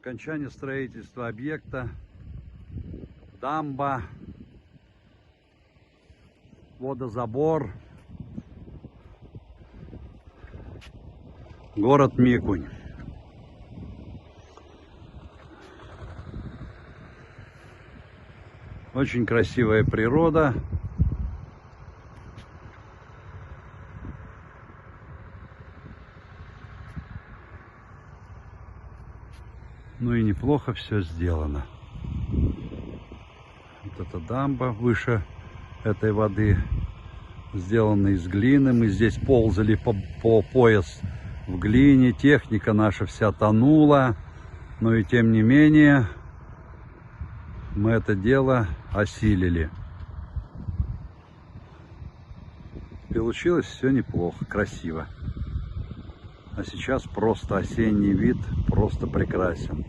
Окончание строительства объекта, дамба, водозабор, город Микунь. Очень красивая природа. Ну и неплохо все сделано. Вот эта дамба выше этой воды сделана из глины. Мы здесь ползали по пояс в глине. Техника наша вся тонула. Но и тем не менее мы это дело осилили. Получилось все неплохо, красиво. А сейчас просто осенний вид, просто прекрасен.